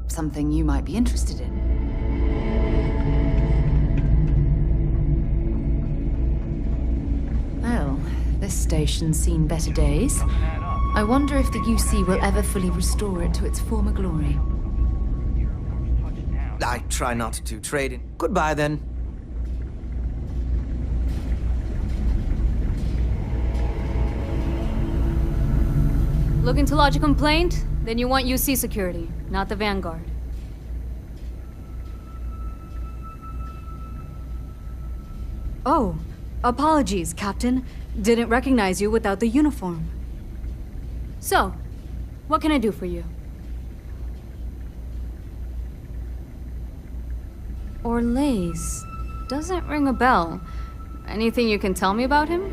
something you might be interested in. Well, this station's seen better days. I wonder if the UC will ever fully restore it to its former glory. I try not to trade in. Goodbye, then. Looking to lodge a complaint? Then you want UC security, not the Vanguard. Oh, apologies, Captain. Didn't recognize you without the uniform. So, what can I do for you? Orlaise. Doesn't ring a bell. Anything you can tell me about him?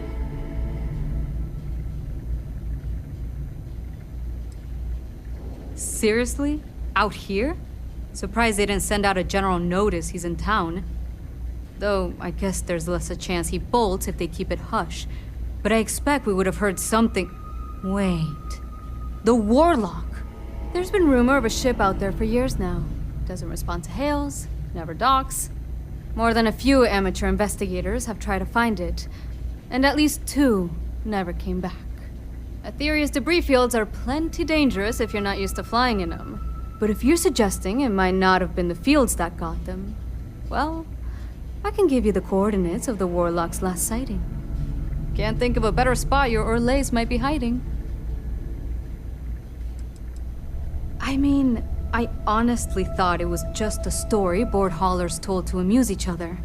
Seriously? Out here? Surprised they didn't send out a general notice he's in town. Though, I guess there's less a chance he bolts if they keep it hush. But I expect we would have heard something... Wait... The Warlock! There's been rumor of a ship out there for years now. Doesn't respond to hails, never docks. More than a few amateur investigators have tried to find it. And at least 2 never came back. Aetherius debris fields are plenty dangerous if you're not used to flying in them. But if you're suggesting it might not have been the fields that got them, well, I can give you the coordinates of the Warlock's last sighting. Can't think of a better spot your Orlaise might be hiding. I mean, I honestly thought it was just a story board haulers told to amuse each other.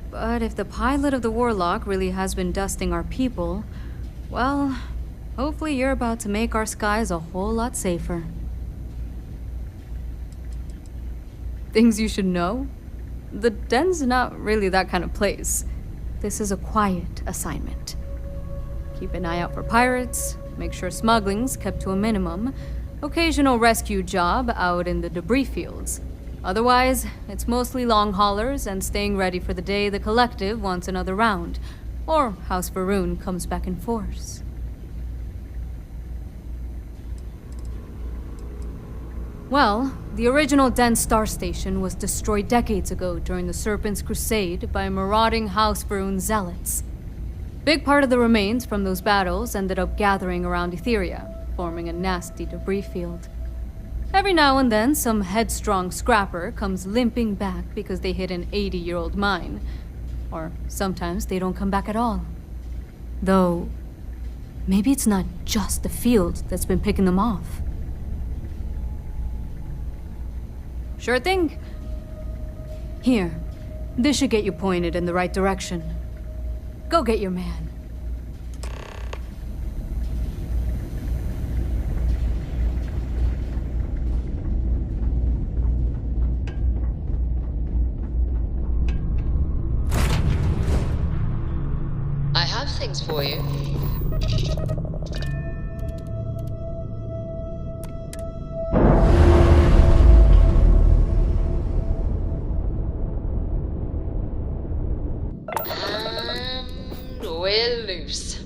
But if the pilot of the Warlock really has been dusting our people, well, hopefully you're about to make our skies a whole lot safer. Things you should know? The den's not really that kind of place. This is a quiet assignment. Keep an eye out for pirates, make sure smuggling's kept to a minimum, occasional rescue job out in the debris fields. Otherwise, it's mostly long haulers and staying ready for the day the Collective wants another round, or House Varun comes back in force. Well, the original Den Star Station was destroyed decades ago during the Serpent's Crusade by marauding House Varun zealots. Big part of the remains from those battles ended up gathering around Etheria, forming a nasty debris field. Every now and then, some headstrong scrapper comes limping back because they hit an 80-year-old mine. Or sometimes they don't come back at all. Though, maybe it's not just the field that's been picking them off. Sure thing. Here, this should get you pointed in the right direction. Go get your man. I have things for you. And we're loose.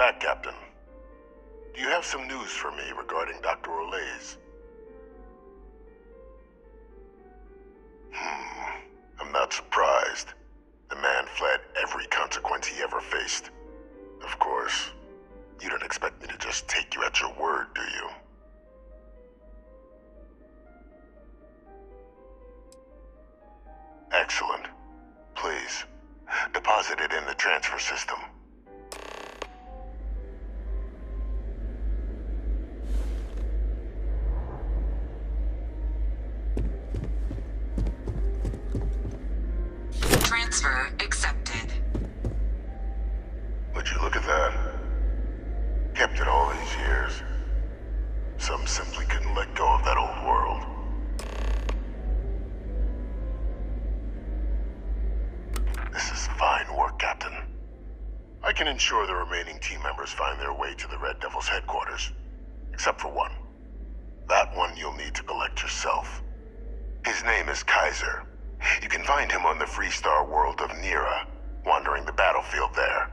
back, Captain. Do you have some news for me regarding Dr. Olays? I'm not surprised. The man fled every consequence he ever faced. Of course, you don't expect me to just take you at your word, do you? Excellent. Please, deposit it in the transfer system. Transfer accepted. Would you look at that? Kept it all these years. Some simply couldn't let go of that old world. This is fine work, Captain. I can ensure the remaining team members find their way to the Red Devil's headquarters. Except for one. That one you'll need to collect yourself. His name is Kaiser. You can find him on the Freestar world of Nira, wandering the battlefield there.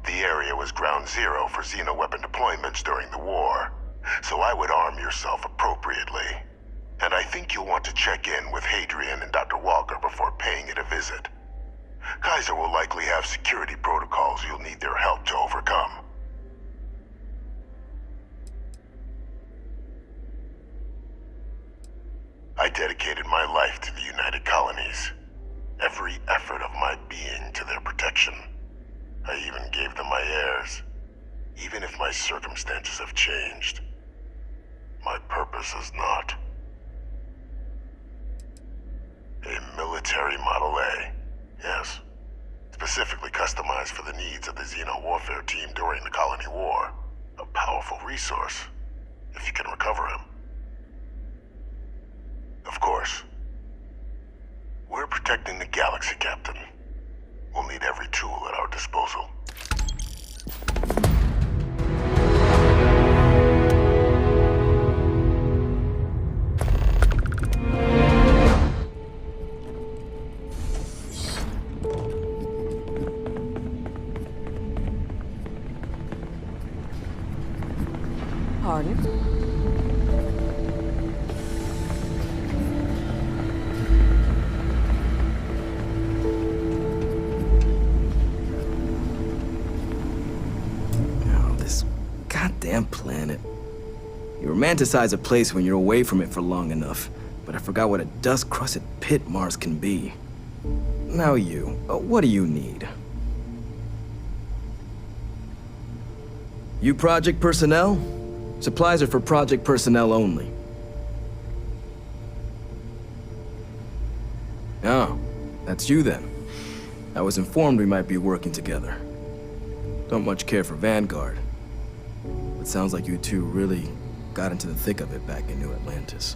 The area was ground zero for xeno-weapon deployments during the war, so I would arm yourself appropriately. And I think you'll want to check in with Hadrian and Dr. Walker before paying it a visit. Kaiser will likely have security protocols you'll need their help to overcome. I dedicated my life to the United Colonies. Every effort of my being to their protection. I even gave them my heirs. Even if my circumstances have changed, my purpose has not. A military Model A, yes. Specifically customized for the needs of the Xeno warfare team during the Colony War. A powerful resource, if you can recover him. Of course. We're protecting the galaxy, Captain. We'll need every tool at our disposal. Pardon? Goddamn planet. You romanticize a place when you're away from it for long enough, but I forgot what a dust-crusted pit Mars can be. Now what do you need? You project personnel? Supplies are for project personnel only. Oh, that's you then. I was informed we might be working together. Don't much care for Vanguard. It sounds like you two really got into the thick of it back in New Atlantis.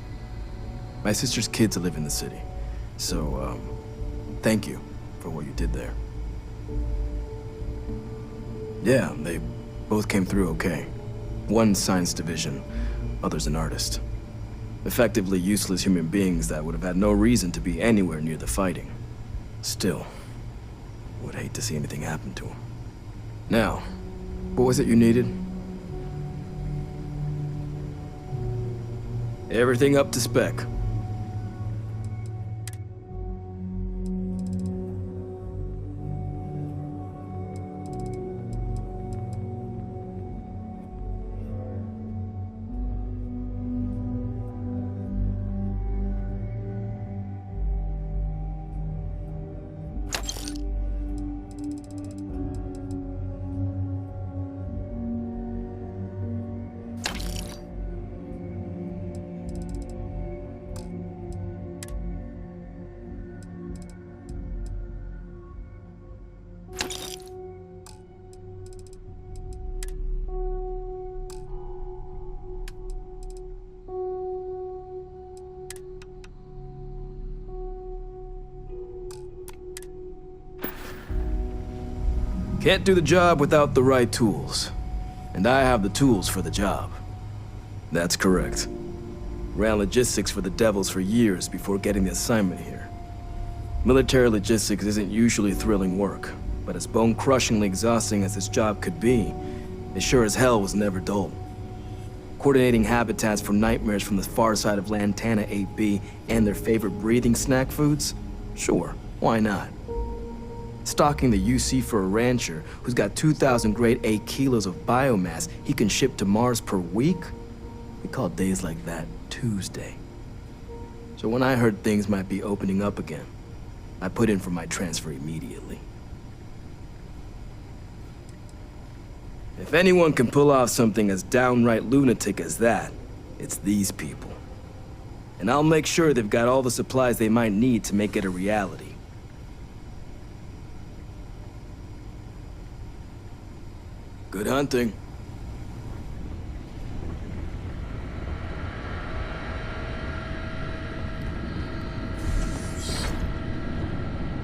My sister's kids live in the city, so, thank you for what you did there. Yeah, they both came through okay. One science division, other's an artist. Effectively useless human beings that would have had no reason to be anywhere near the fighting. Still, would hate to see anything happen to them. Now, what was it you needed? Everything up to spec. Can't do the job without the right tools. And I have the tools for the job. That's correct. Ran logistics for the Devils for years before getting the assignment here. Military logistics isn't usually thrilling work, but as bone-crushingly exhausting as this job could be, It sure as hell was never dull. Coordinating habitats for nightmares from the far side of Lantana 8B and their favorite breathing snack foods? Sure, why not? Stocking the UC for a rancher who's got 2,000 grade A kilos of biomass he can ship to Mars per week? We call days like that Tuesday. So when I heard things might be opening up again, I put in for my transfer immediately. If anyone can pull off something as downright lunatic as that, it's these people. And I'll make sure they've got all the supplies they might need to make it a reality. Good hunting.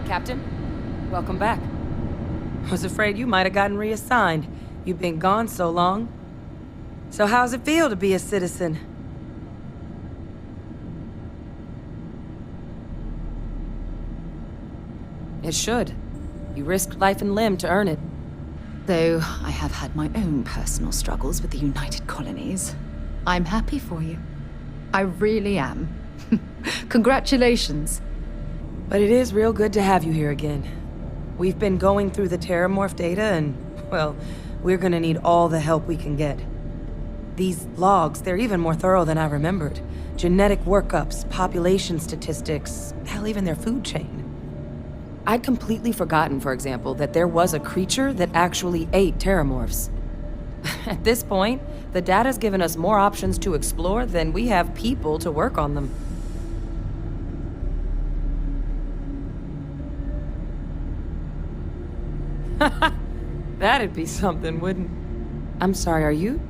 Captain, welcome back. Was afraid you might have gotten reassigned. You've been gone so long. So how's it feel to be a citizen? It should. You risked life and limb to earn it. Though I have had my own personal struggles with the United Colonies. I'm happy for you. I really am. Congratulations. But it is real good to have you here again. We've been going through the Terramorph data and, well, we're gonna need all the help we can get. These logs, they're even more thorough than I remembered. Genetic workups, population statistics, hell, even their food chain. I'd completely forgotten, for example, that there was a creature that actually ate Terramorphs. At this point, the data's given us more options to explore than we have people to work on them. That'd be something, wouldn't... I'm sorry, are you?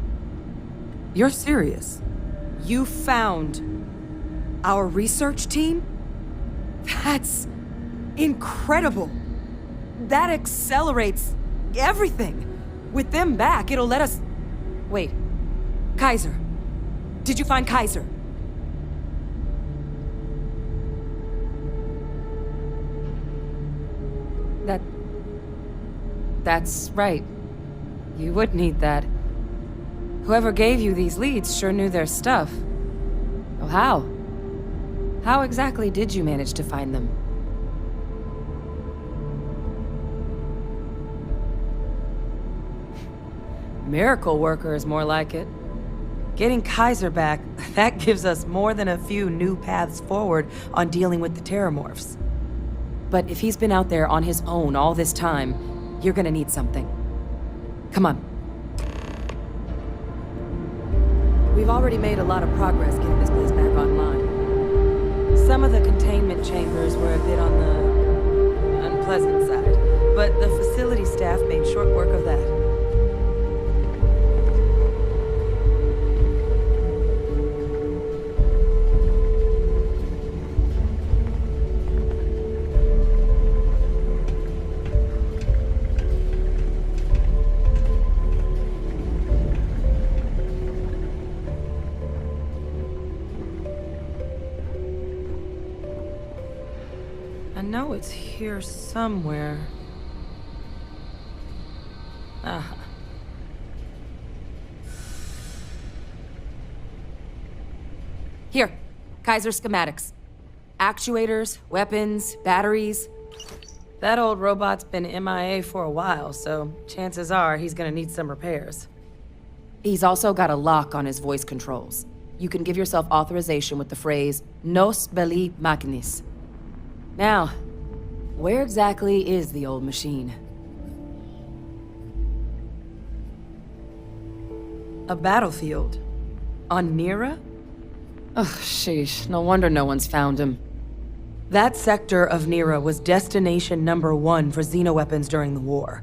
You're serious? You found our research team? That's incredible. That accelerates everything. With them back, it'll let us... Wait. Kaiser. Did you find Kaiser? That's right. You would need that. Whoever gave you these leads sure knew their stuff. Well, how? How exactly did you manage to find them? Miracle worker is more like it. Getting Kaiser back, that gives us more than a few new paths forward on dealing with the Terramorphs. But if he's been out there on his own all this time, you're gonna need something. Come on. We've already made a lot of progress getting this place back online. Some of the containment chambers were a bit on the unpleasant side, but the facility staff made short work of that. I know it's here somewhere. Ah. Here, Kaiser schematics. Actuators, weapons, batteries. That old robot's been MIA for a while, so chances are he's gonna need some repairs. He's also got a lock on his voice controls. You can give yourself authorization with the phrase, Nos belli machinis. Now, where exactly is the old machine? A battlefield. On Nira? Ugh, sheesh. No wonder no one's found him. That sector of Nira was destination #1 for xenoweapons during the war.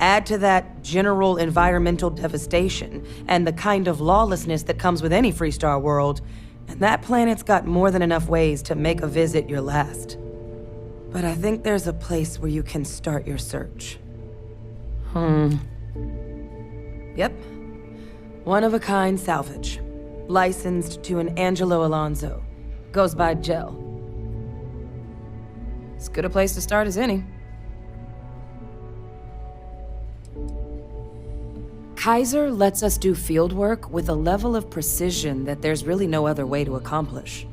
Add to that general environmental devastation and the kind of lawlessness that comes with any Freestar world, and that planet's got more than enough ways to make a visit your last. But I think there's a place where you can start your search. Yep. One-of-a-kind salvage. Licensed to an Angelo Alonso. Goes by Gel. As good a place to start as any. Kaiser lets us do field work with a level of precision that there's really no other way to accomplish.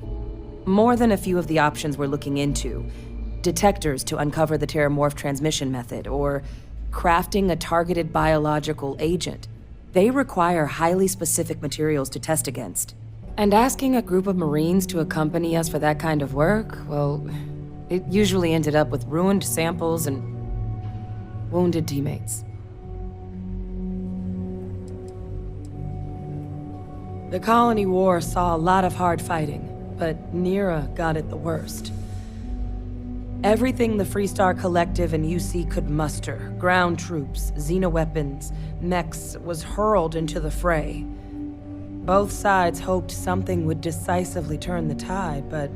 More than a few of the options we're looking into. Detectors to uncover the Terramorph transmission method, or crafting a targeted biological agent. They require highly specific materials to test against. And asking a group of Marines to accompany us for that kind of work, well, it usually ended up with ruined samples and wounded teammates. The Colony War saw a lot of hard fighting, but Nira got it the worst. Everything the Freestar Collective and UC could muster, ground troops, xenoweapons, mechs, was hurled into the fray. Both sides hoped something would decisively turn the tide, but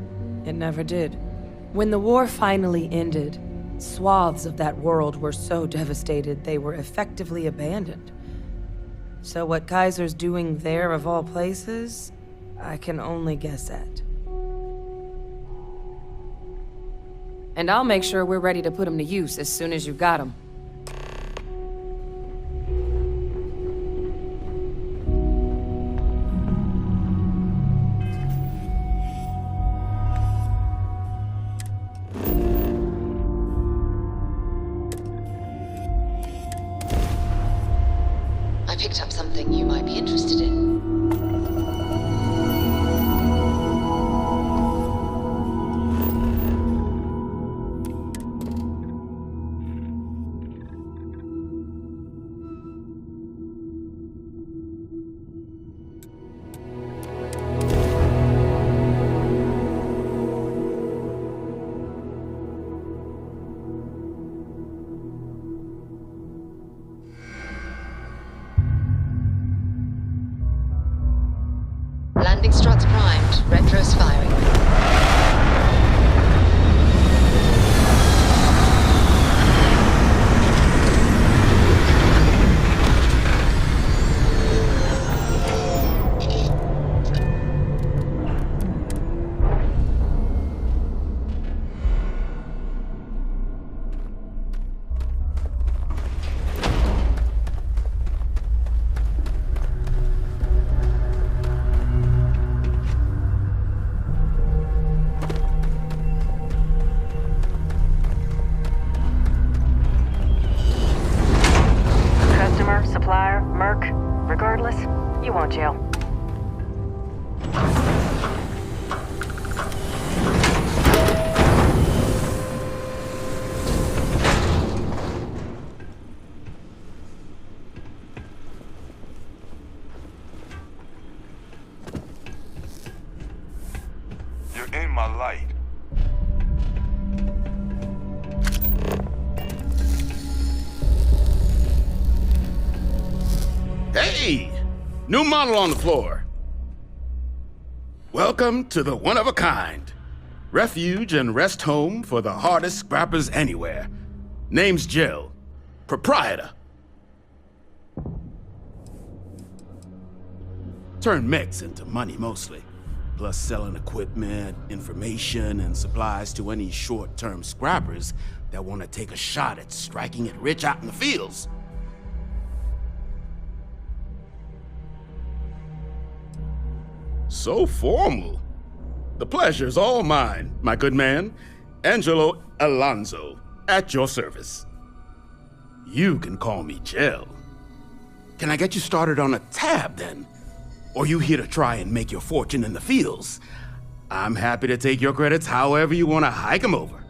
it never did. When the war finally ended, swaths of that world were so devastated they were effectively abandoned. So what Kaiser's doing there of all places, I can only guess at. And I'll make sure we're ready to put him to use as soon as you've got him. I picked up something you might be interested in. Landing struts primed. Retros firing. Supplier, merc, regardless, you want jail. You're in my light. Hey! New model on the floor. Welcome to the one-of-a-kind. Refuge and rest home for the hardest scrappers anywhere. Name's Jill. Proprietor. Turn mechs into money mostly. Plus selling equipment, information, and supplies to any short-term scrappers that want to take a shot at striking it rich out in the fields. So formal. The pleasure's all mine, my good man. Angelo Alonso, at your service. You can call me Jill. Can I get you started on a tab, then? Or you here to try and make your fortune in the fields? I'm happy to take your credits however you want to hike them over.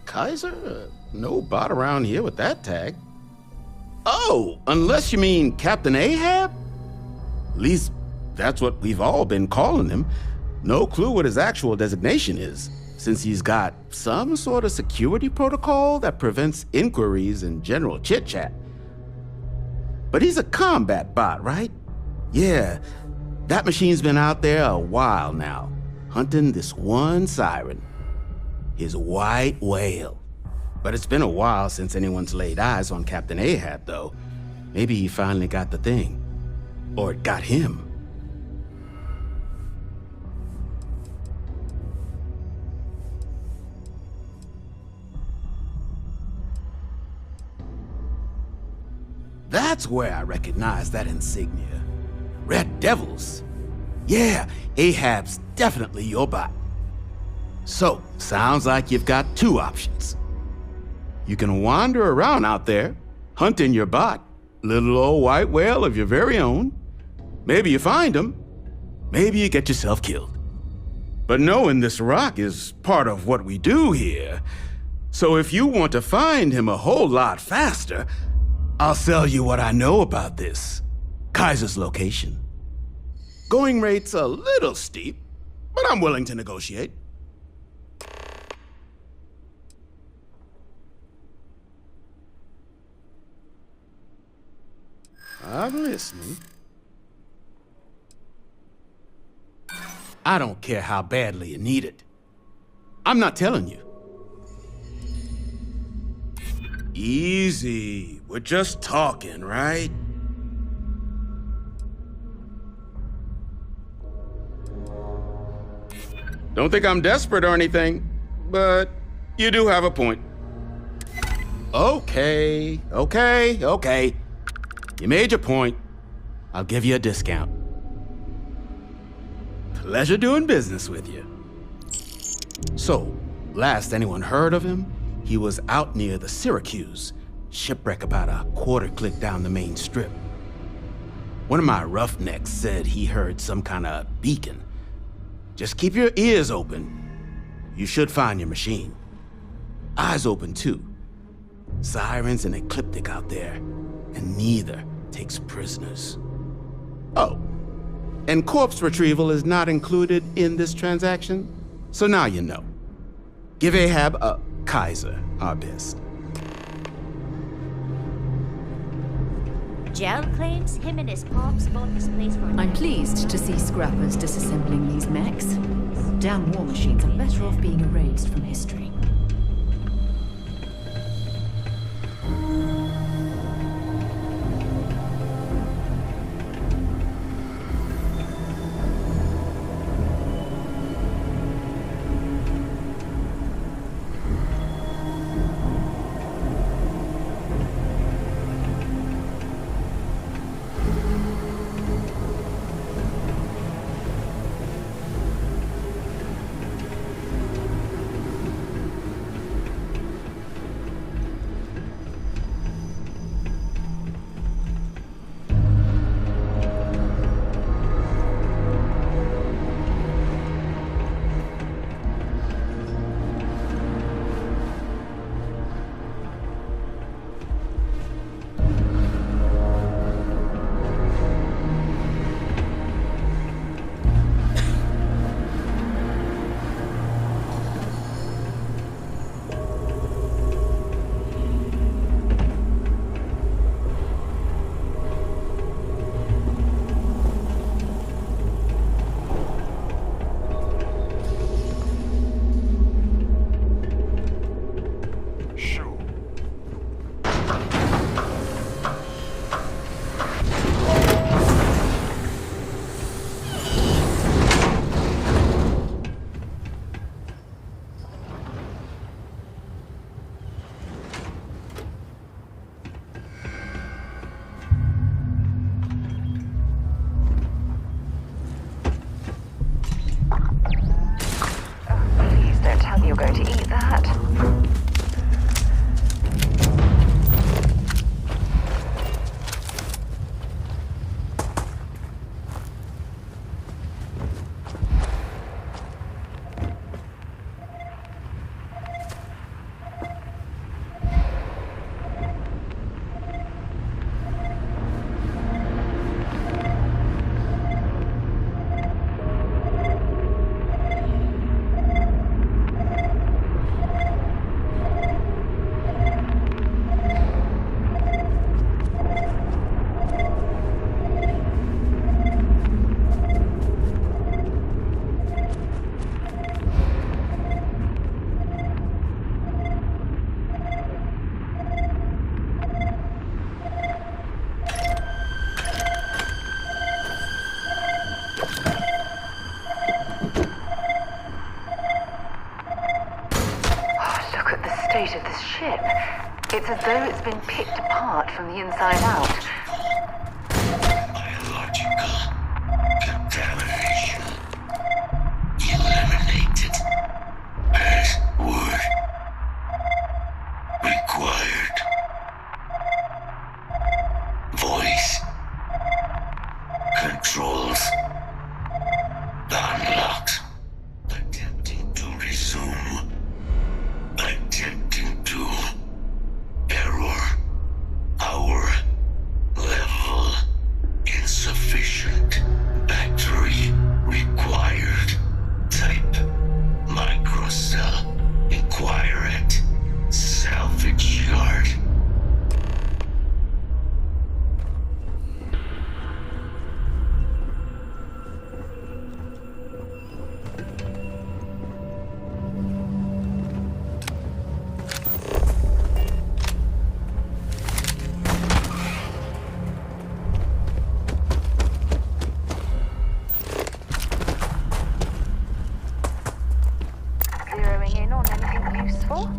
Kaiser? No bot around here with that tag. Oh, unless you mean Captain Ahab? At least, that's what we've all been calling him. No clue what his actual designation is, since he's got some sort of security protocol that prevents inquiries and general chit-chat. But he's a combat bot, right? Yeah, that machine's been out there a while now, hunting this one siren. His white whale. But it's been a while since anyone's laid eyes on Captain Ahab, though. Maybe he finally got the thing. Or it got him. That's where I recognize that insignia. Red Devils. Yeah, Ahab's definitely your bot. So, sounds like you've got two options. You can wander around out there, hunting your bot, little old white whale of your very own. Maybe you find him, maybe you get yourself killed. But knowing this rock is part of what we do here. So if you want to find him a whole lot faster, I'll sell you what I know about this. Kaiser's location. Going rate's a little steep, but I'm willing to negotiate. I'm listening. I don't care how badly you need it. I'm not telling you. Easy. We're just talking, right? Don't think I'm desperate or anything, but you do have a point. Okay. You made your point. I'll give you a discount. Pleasure doing business with you. So, last anyone heard of him, he was out near the Syracuse, shipwreck about a quarter click down the main strip. One of my roughnecks said he heard some kind of beacon. Just keep your ears open. You should find your machine. Eyes open too. Sirens and ecliptic out there, and neither takes prisoners. Oh, and corpse retrieval is not included in this transaction, so now you know. Give Ahab a Kaiser our best. Gel claims him and his pops bought this place for... I'm pleased to see scrappers disassembling these mechs. Damn war machines are better off being erased from history. It's as though it's been picked apart from the inside out. Biological contamination. Eliminated. Password required. Voice controls unlocked. Attempting to resume. Attempting to. Error. Power level insufficient. Battery required. Type microcell. Inquire at salvage yard. Zeroing in on anything useful?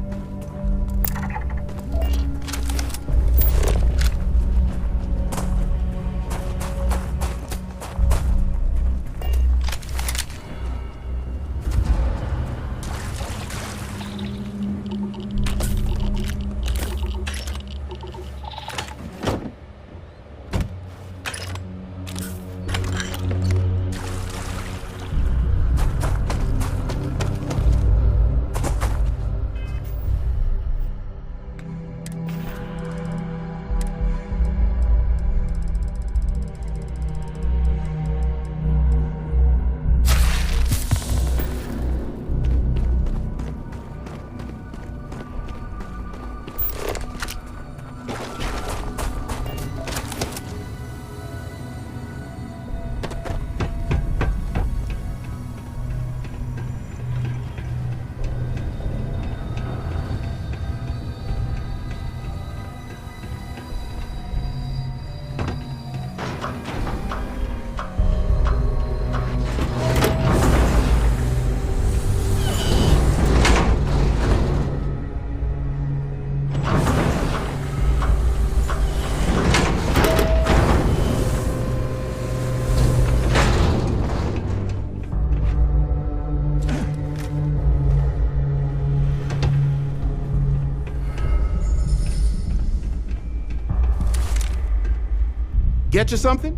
Get you something?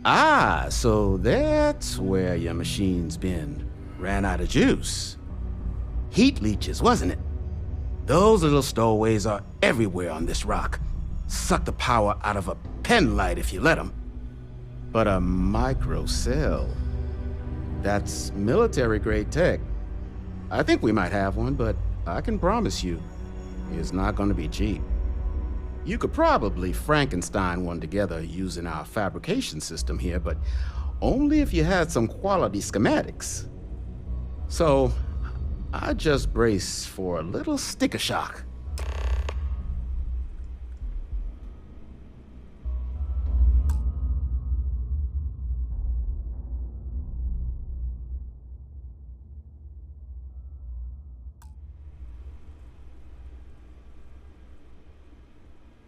Ah, so that's where your machine's been. Ran out of juice. Heat leeches, wasn't it? Those little stowaways are everywhere on this rock. Suck the power out of a pen light if you let them. But a microcell, that's military-grade tech. I think we might have one, but I can promise you, it's not going to be cheap. You could probably Frankenstein one together using our fabrication system here, but only if you had some quality schematics. So, I just brace for a little sticker shock.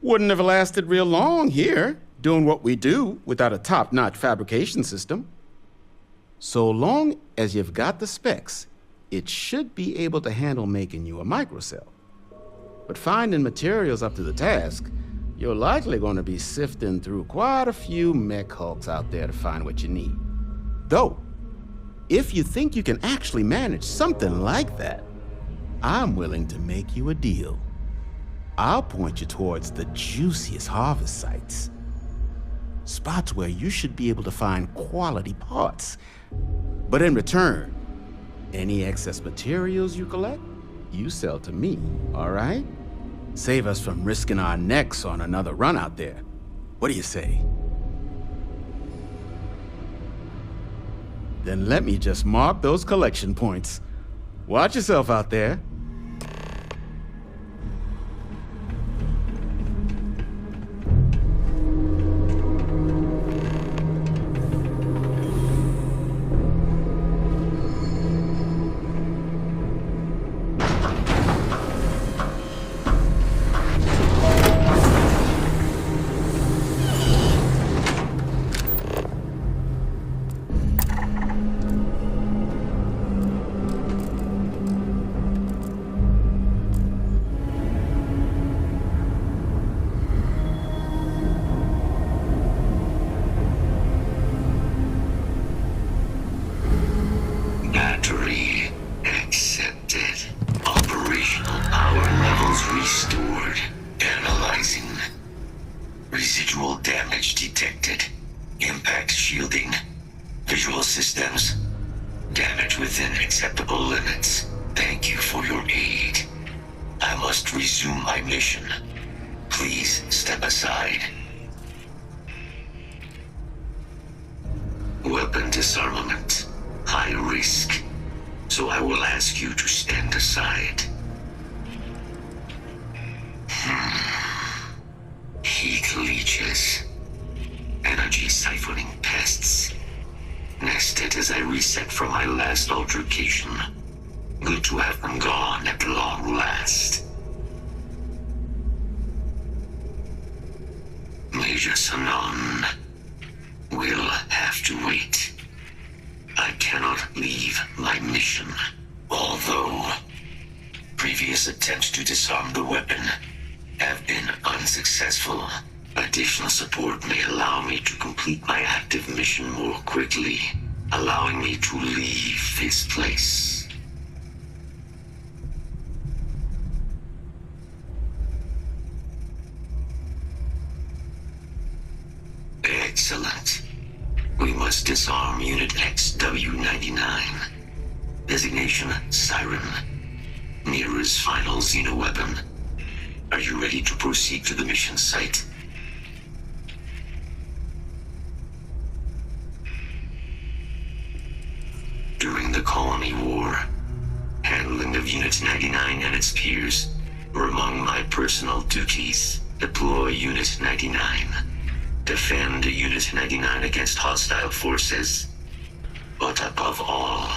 Wouldn't have lasted real long here, doing what we do without a top-notch fabrication system. So long as you've got the specs, it should be able to handle making you a microcell. But finding materials up to the task, you're likely going to be sifting through quite a few mech hulks out there to find what you need. Though, if you think you can actually manage something like that, I'm willing to make you a deal. I'll point you towards the juiciest harvest sites. Spots where you should be able to find quality parts. But in return, any excess materials you collect, you sell to me, all right? Save us from risking our necks on another run out there. What do you say? Then let me just mark those collection points. Watch yourself out there. Residual damage detected. Impact shielding. Visual systems. Damage within acceptable limits. Thank you for your aid. I must resume my mission. Please step aside. Weapon disarmament. High risk. So I will ask you to stand aside. Heat leeches. Energy siphoning pests. Nested as I reset from my last altercation. Good to have them gone at long last. Major Sanon will have to wait. I cannot leave my mission, although previous attempts to disarm the weapon have been unsuccessful. Additional support may allow me to complete my active mission more quickly, allowing me to leave this place. Excellent. We must disarm Unit XW-99. Designation Siren. Mirror's final xenoweapon. Are you ready to proceed to the mission site? During the Colony War, handling of Unit 99 and its peers were among my personal duties. Deploy Unit 99. Defend Unit 99 against hostile forces. But above all,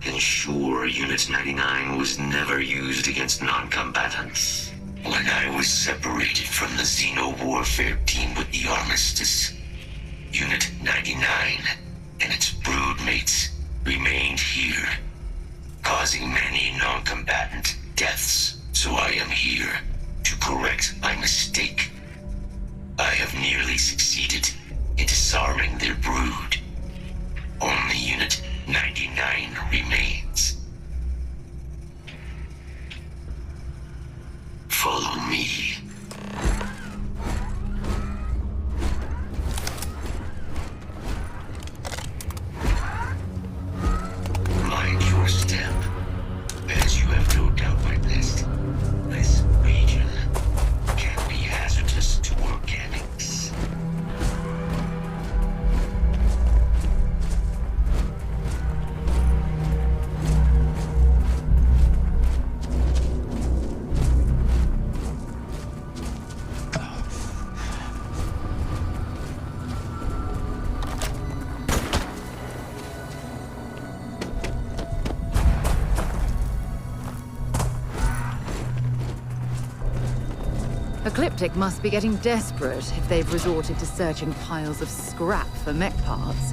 ensure Unit 99 was never used against non-combatants. When I was separated from the Xeno warfare team with the Armistice, Unit 99 and its broodmates remained here, causing many non-combatant deaths. So I am here to correct my mistake. I have nearly succeeded in disarming their brood. Only Unit 99 remains. Follow me. Mind your step. As you have no doubt witnessed, this region can be hazardous to organics. Ecliptic must be getting desperate if they've resorted to searching piles of scrap for mech parts.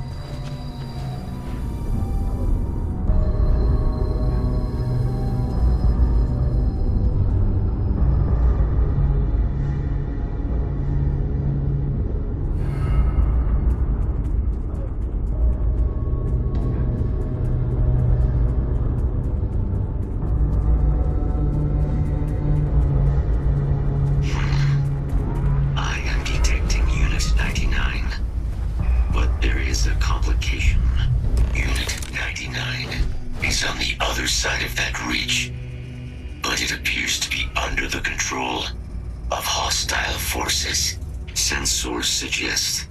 Suggest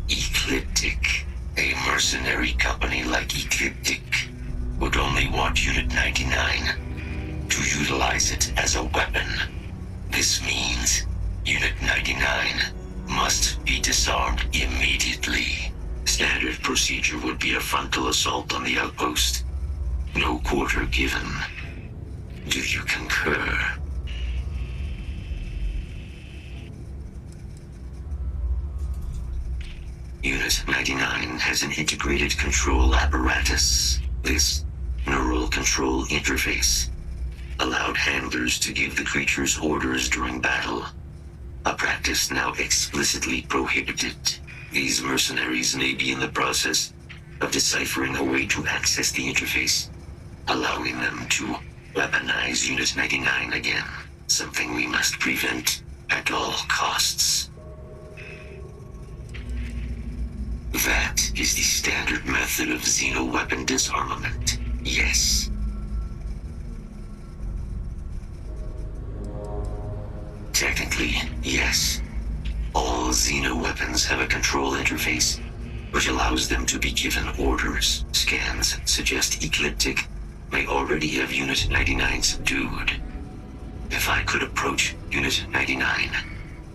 Ecliptic, a mercenary company like Ecliptic, would only want Unit 99 to utilize it as a weapon. This means Unit 99 must be disarmed immediately. Standard procedure would be a frontal assault on the outpost. No quarter given. Do you concur? Unit 99 has an integrated control apparatus. This neural control interface allowed handlers to give the creatures orders during battle, a practice now explicitly prohibited. These mercenaries may be in the process of deciphering a way to access the interface, allowing them to weaponize Unit 99 again, something we must prevent at all costs. is the standard method of xeno-weapon disarmament. Yes. Technically, yes. All xeno-weapons have a control interface, which allows them to be given orders. Scans suggest Ecliptic may already have Unit 99 subdued. If I could approach Unit 99,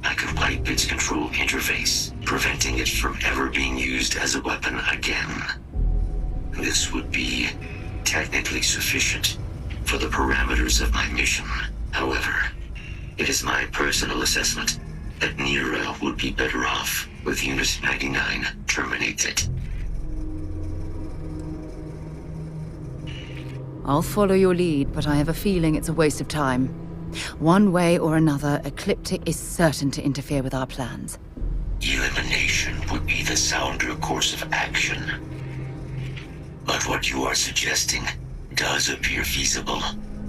I could wipe its control interface, preventing it from ever being used as a weapon again. This would be technically sufficient for the parameters of my mission. However, it is my personal assessment that Nira would be better off with Unit 99 terminated. I'll follow your lead, but I have a feeling it's a waste of time. One way or another, Ecliptic is certain to interfere with our plans. Elimination would be the sounder course of action. But what you are suggesting does appear feasible,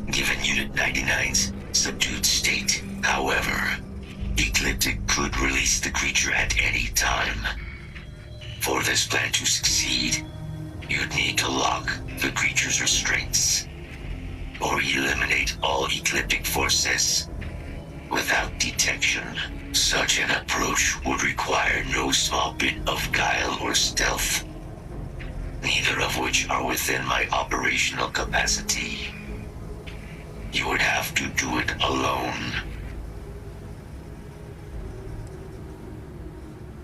given Unit 99's subdued state. However, Ecliptic could release the creature at any time. For this plan to succeed, you'd need to lock the creature's restraints, or eliminate all Ecliptic forces without detection. Such an approach would require no small bit of guile or stealth, neither of which are within my operational capacity. You would have to do it alone.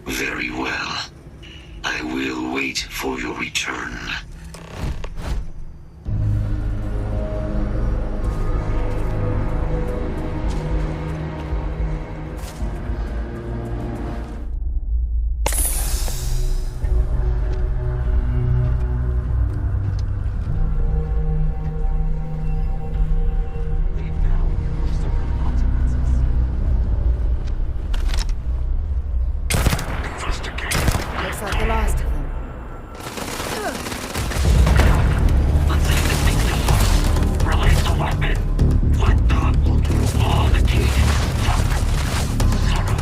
Very well. I will wait for your return. Looks like the last of them. Release the weapon. What the? All the key. Son of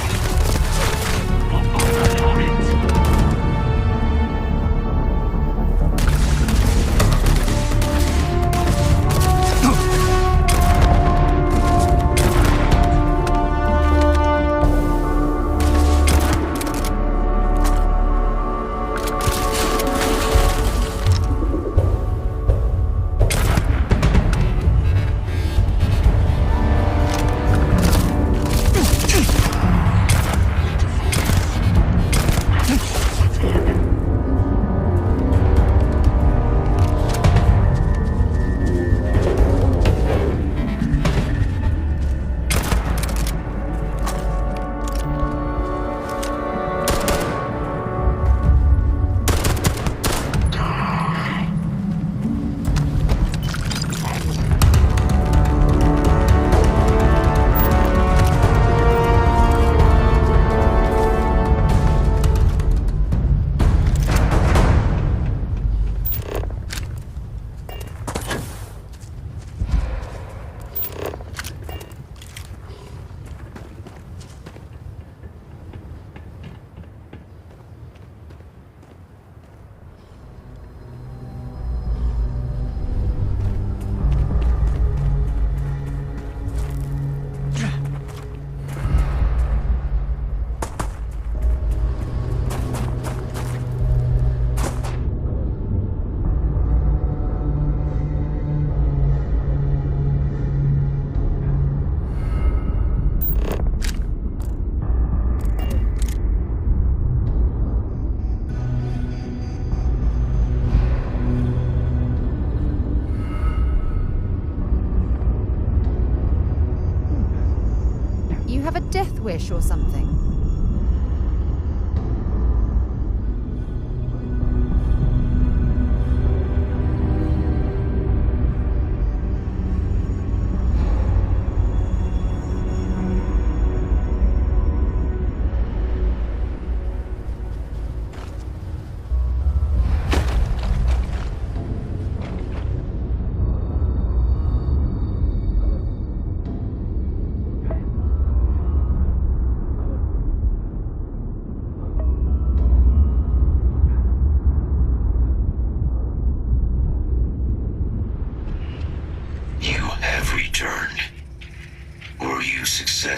You have a death wish or something?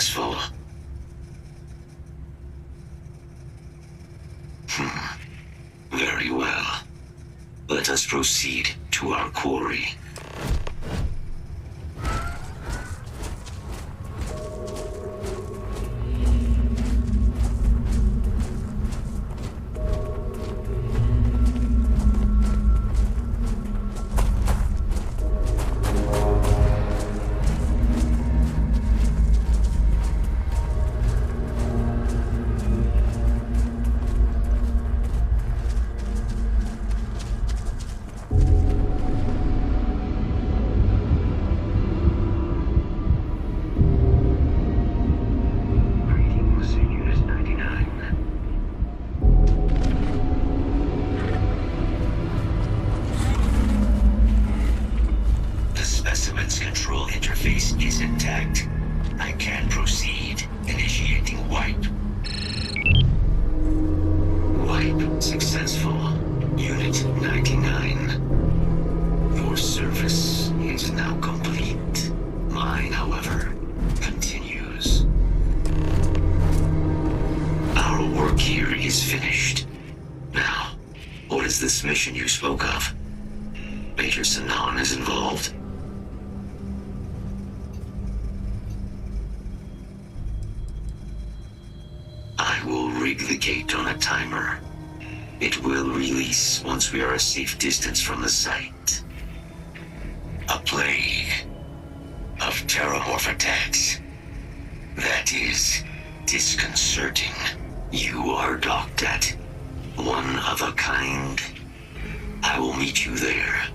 successful. Very well. Let us proceed to our quarry. Control interface is intact. I can proceed. Initiating wipe. Wipe successful. Unit 99. Your service is now complete. Mine, however, continues. Our work here is finished. Now, what is this mission you spoke of? Major Sanan is involved? I will rig the gate on a timer. It will release once we are a safe distance from the site. A plague of terramorph attacks. That is disconcerting. You are docked at one of a kind. I will meet you there.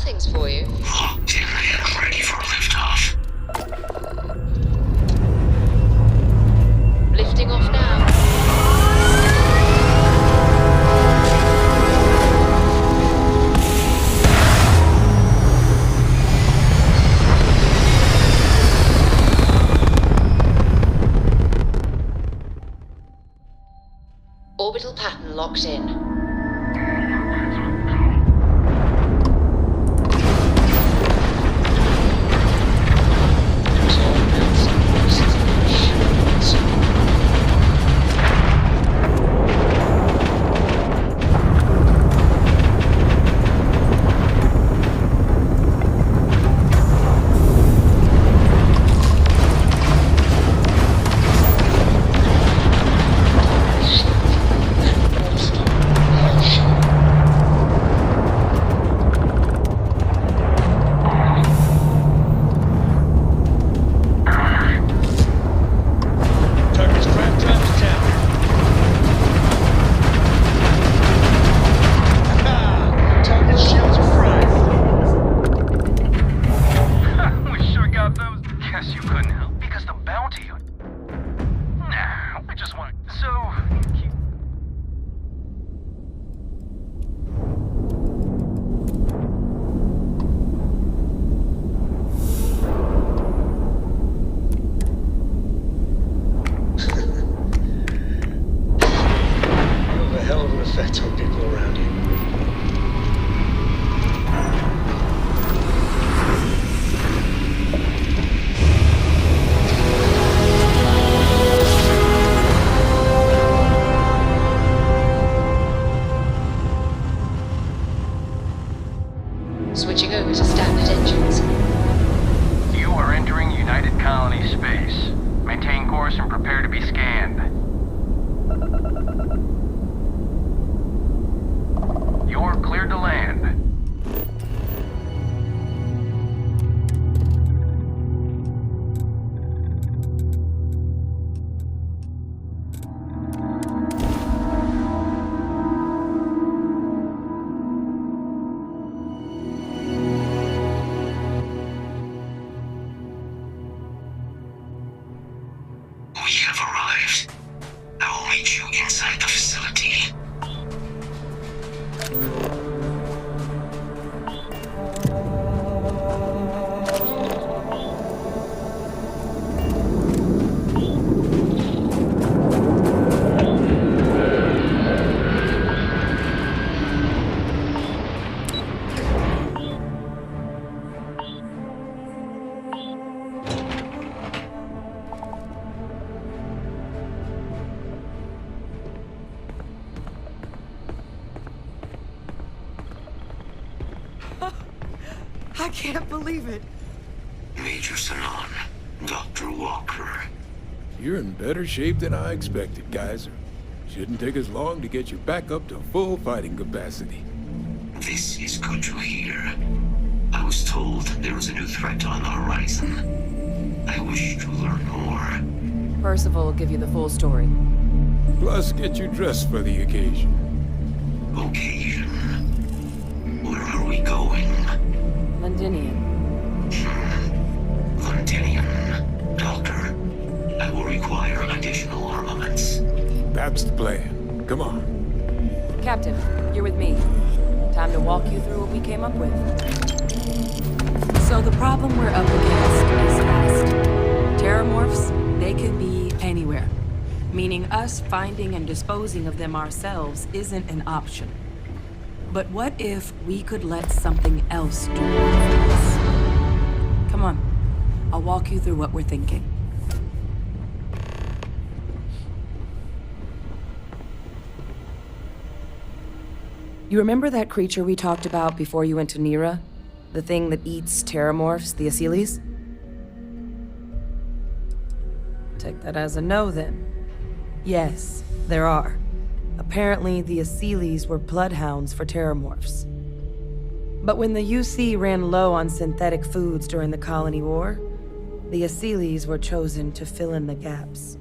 Things for you. Locked in and ready for liftoff. Lifting off now. Orbital pattern locked in. Switching over to standard engines. You are entering United Colony space. Maintain course and prepare to be scanned. You're cleared to land. We have arrived. I will meet you inside the facility. I can't believe it. Major Sanon, Dr. Walker. You're in better shape than I expected, Geyser. Shouldn't take us long to get you back up to full fighting capacity. This is good to hear. I was told there was a new threat on the horizon. I wish to learn more. Percival will give you the full story. Plus, get you dressed for the occasion. Occasion? Where are we going? Londinium. Londinium. Doctor, I will require additional armaments. That's the plan. Come on. Captain, you're with me. Time to walk you through what we came up with. So the problem we're up against is fast. Terramorphs, they can be anywhere. Meaning us finding and disposing of them ourselves isn't an option. But what if we could let something else do it for us? Come on, I'll walk you through what we're thinking. You remember that creature we talked about before you went to Nira? The thing that eats terramorphs, the Asyles? Take that as a no, then. Yes, there are. Apparently, the Asyles were bloodhounds for terramorphs. But when the UC ran low on synthetic foods during the Colony War, the Asyles were chosen to fill in the gaps.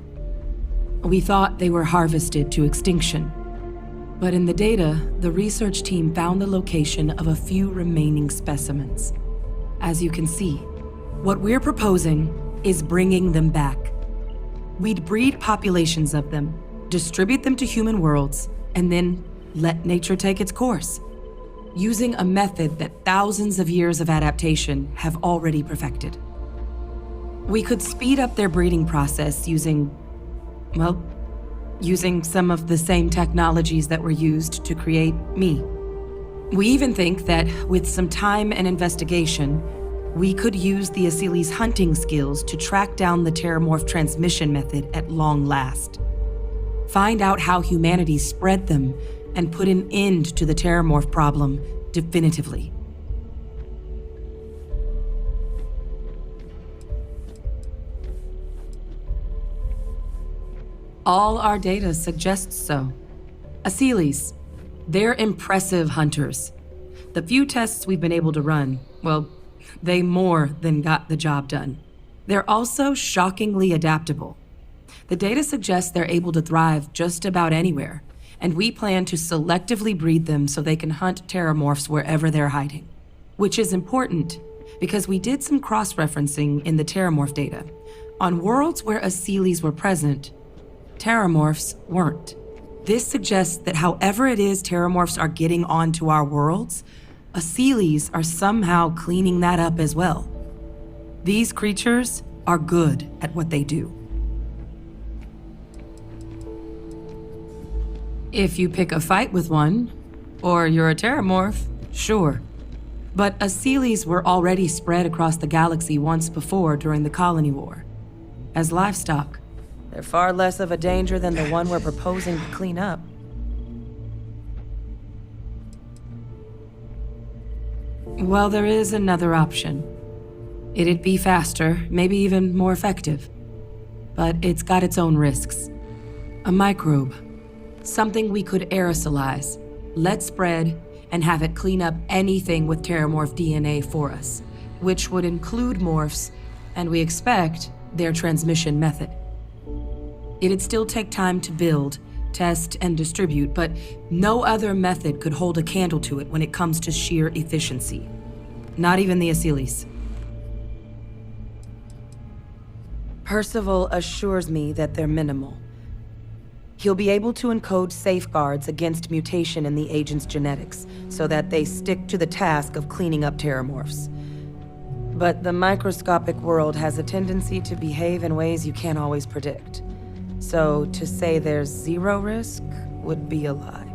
We thought they were harvested to extinction. But in the data, the research team found the location of a few remaining specimens. As you can see, what we're proposing is bringing them back. We'd breed populations of them, distribute them to human worlds, and then let nature take its course, using a method that thousands of years of adaptation have already perfected. We could speed up their breeding process using some of the same technologies that were used to create me. We even think that with some time and investigation, we could use the Asyles' hunting skills to track down the Terramorph transmission method at long last. Find out how humanity spread them and put an end to the Terramorph problem definitively. All our data suggests so. Asyles, they're impressive hunters. The few tests we've been able to run, well, they more than got the job done. They're also shockingly adaptable. The data suggests they're able to thrive just about anywhere, and we plan to selectively breed them so they can hunt terramorphs wherever they're hiding. Which is important, because we did some cross-referencing in the terramorph data. On worlds where Asyles were present, terramorphs weren't. This suggests that however it is terramorphs are getting onto our worlds, Asyles are somehow cleaning that up as well. These creatures are good at what they do. If you pick a fight with one, or you're a terramorph, sure. But Asyles were already spread across the galaxy once before during the Colony War. As livestock, they're far less of a danger than the one we're proposing to clean up. Well, there is another option. It'd be faster, maybe even more effective. But it's got its own risks. A microbe. Something we could aerosolize, let spread, and have it clean up anything with Terramorph DNA for us, which would include morphs, and we expect their transmission method. It'd still take time to build, test, and distribute, but no other method could hold a candle to it when it comes to sheer efficiency. Not even the Asylees. Percival assures me that they're minimal. He'll be able to encode safeguards against mutation in the agent's genetics, so that they stick to the task of cleaning up Terramorphs. But the microscopic world has a tendency to behave in ways you can't always predict. So to say there's zero risk would be a lie.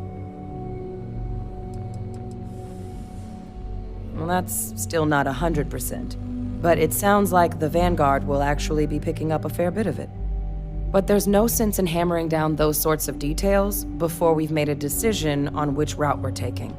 Well, that's still not 100%. But it sounds like the Vanguard will actually be picking up a fair bit of it. But there's no sense in hammering down those sorts of details before we've made a decision on which route we're taking.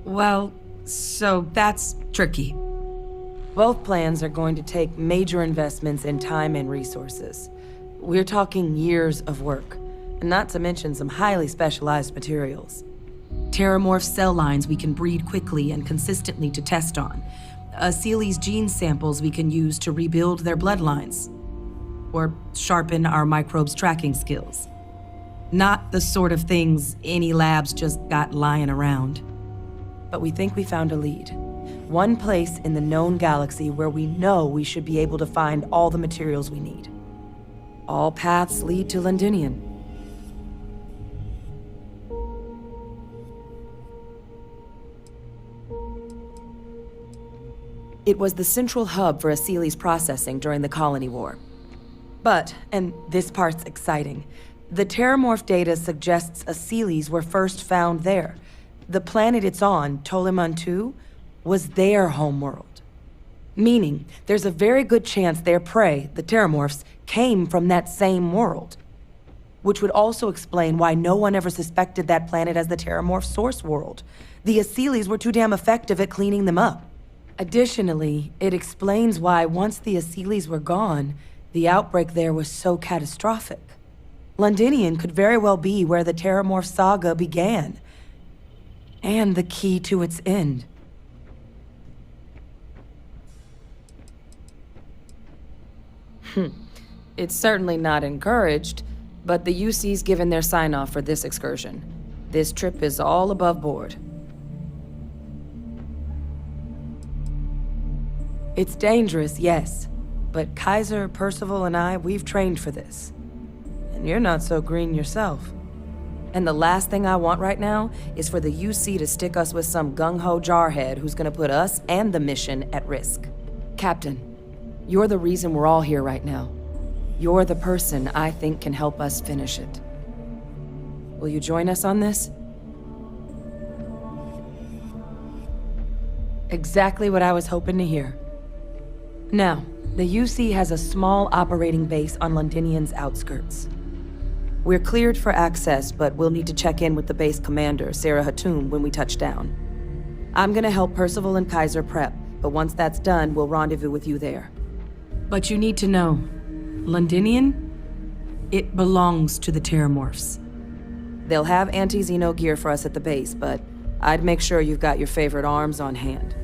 Well, so that's tricky. Both plans are going to take major investments in time and resources. We're talking years of work, and not to mention some highly specialized materials. Terramorph cell lines we can breed quickly and consistently to test on. Asylees gene samples we can use to rebuild their bloodlines. Or sharpen our microbes' tracking skills. Not the sort of things any labs just got lying around. But we think we found a lead. One place in the known galaxy where we know we should be able to find all the materials we need. All paths lead to Londinian. It was the central hub for Asylees processing during the Colony War. But, and this part's exciting, the Terramorph data suggests Asylees were first found there. The planet it's on, Toliman II, was their homeworld. Meaning, there's a very good chance their prey, the Terramorphs, came from that same world. Which would also explain why no one ever suspected that planet as the Terramorph source world. The Asylees were too damn effective at cleaning them up. Additionally, it explains why once the Asylees were gone, the outbreak there was so catastrophic. Londinian could very well be where the Terramorph saga began. And the key to its end. It's certainly not encouraged, but the UC's given their sign-off for this excursion. This trip is all above board. It's dangerous, yes, but Kaiser, Percival, and I, we've trained for this. And you're not so green yourself. And the last thing I want right now is for the UC to stick us with some gung-ho jarhead who's gonna put us and the mission at risk. Captain, you're the reason we're all here right now. You're the person I think can help us finish it. Will you join us on this? Exactly what I was hoping to hear. Now, the UC has a small operating base on Londinian's outskirts. We're cleared for access, but we'll need to check in with the base commander, Sarah Hatum, when we touch down. I'm gonna help Percival and Kaiser prep, but once that's done, we'll rendezvous with you there. But you need to know, Londinian, it belongs to the Terramorphs. They'll have anti-Xeno gear for us at the base, but I'd make sure you've got your favorite arms on hand.